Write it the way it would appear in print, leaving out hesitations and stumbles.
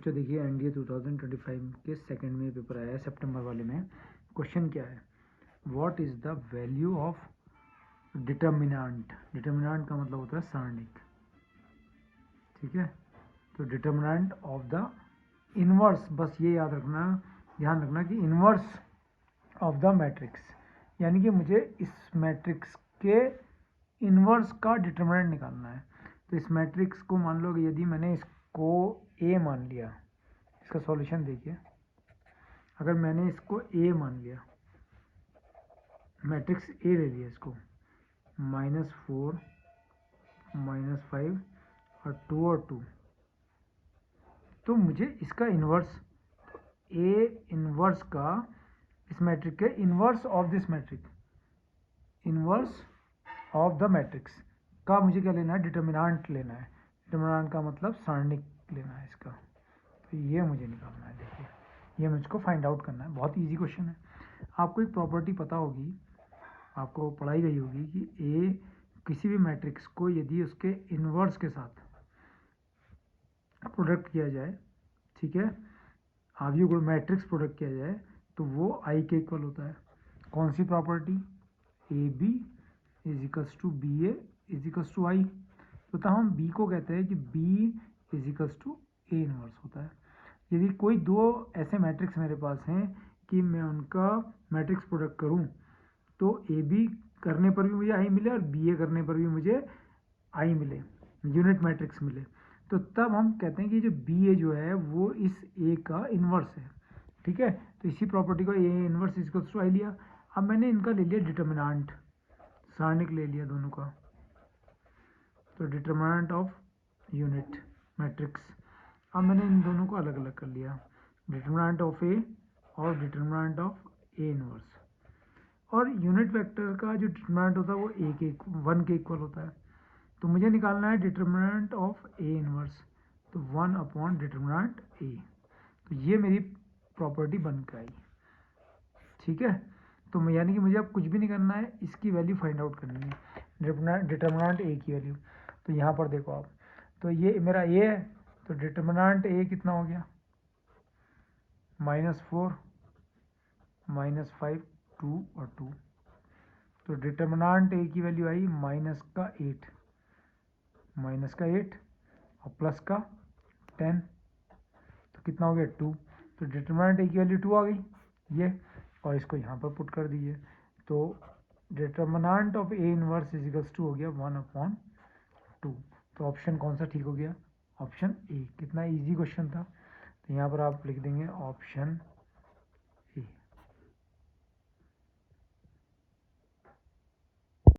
बच्चों देखिए एनडीए 2025 के सेकंड में पेपर आया है सितंबर वाले में। क्वेश्चन क्या है, what is the value of determinant. Determinant का मतलब होता है सारणिक, ठीक है। तो डिटर्मिनेंट ऑफ द इनवर्स, बस ये याद रखना, ध्यान रखना कि इनवर्स ऑफ द मैट्रिक्स, यानी कि मुझे इस मैट्रिक्स के इनवर्स का डिटर्मिनेंट निकालना है। तो इस मैट्रिक्स को मान लो कि यदि मैंने इसको ए मान लिया, इसका सॉल्यूशन देखिए, अगर मैंने इसको ए मान लिया, मैट्रिक्स ए ले लिया, इसको -4 -5 और 2 और 2, तो मुझे इसका इन्वर्स, ए इन्वर्स का इस मैट्रिक के inverse of this matrix, inverse of the matrix का मुझे क्या लेना है, डिटर्मिनेंट लेना है। डिटर्मिनेंट का मतलब सारणिक लेना है इसका, तो ये मुझे निकालना है। देखिए ये मुझको फाइंड आउट करना है, बहुत इजी क्वेश्चन है। आपको एक प्रॉपर्टी पता होगी, आपको पढ़ाई गई होगी कि ए किसी भी मैट्रिक्स को यदि उसके इन्वर्स के साथ प्रोडक्ट किया जाए, ठीक है, आव्यूह गुण मैट्रिक्स प्रोडक्ट किया जाए तो वो आई के इक्वल होता है। कौन सी property, A B is equals to B A is equals to I. तो हम बी को कहते हैं कि B is equals to A inverse होता है। यदि कोई दो ऐसे मैट्रिक्स मेरे पास हैं कि मैं उनका मैट्रिक्स प्रोडक्ट करूं तो ए बी करने पर भी मुझे आई मिले और बी ए करने पर भी मुझे आई मिले, यूनिट मैट्रिक्स मिले, तो तब हम कहते हैं कि जो बी ए जो है वो इस ए का इन्वर्स है, ठीक है। तो इसी प्रॉपर्टी को ए इन्वर्स इक्वल्स टू आई लिया। अब मैंने इनका ले लिया डिटर्मिनेंट, सारणिक ले लिया दोनों का, तो डिटर्मिनेंट ऑफ यूनिट मैट्रिक्स। अब मैंने इन दोनों को अलग अलग कर लिया, डिटर्मिनेंट ऑफ ए और डिटर्मिनेंट ऑफ ए इनवर्स। और यूनिट वेक्टर का जो डिटर्मिनेंट होता है वो ए के 1 के इक्वल होता है। तो मुझे निकालना है डिटर्मिनेंट ऑफ ए इनवर्स, तो 1 अपॉन डिटर्मिनेंट ए। तो ये मेरी प्रॉपर्टी बन के आई, ठीक है। तो यानी कि मुझे अब कुछ भी नहीं करना है, इसकी वैल्यू फाइंड आउट करनी है, डिटर्मिनेंट ए की वैल्यू। तो यहाँ पर देखो आप, तो ये मेरा ए है, तो डिटर्मिनेंट ए कितना हो गया, -4 -5 2 और 2। तो डिटर्मिनेंट ए की वैल्यू आई -8 और +10, तो कितना हो गया 2। तो डिटर्मिनेंट ए की वैल्यू 2 आ गई ये, और इसको यहाँ पर पुट कर दीजिए। तो determinant of A inverse is equals to हो गया 1/2। तो ऑप्शन कौन सा ठीक हो गया, ऑप्शन ए। कितना इजी क्वेश्चन था। तो यहाँ पर आप लिख देंगे ऑप्शन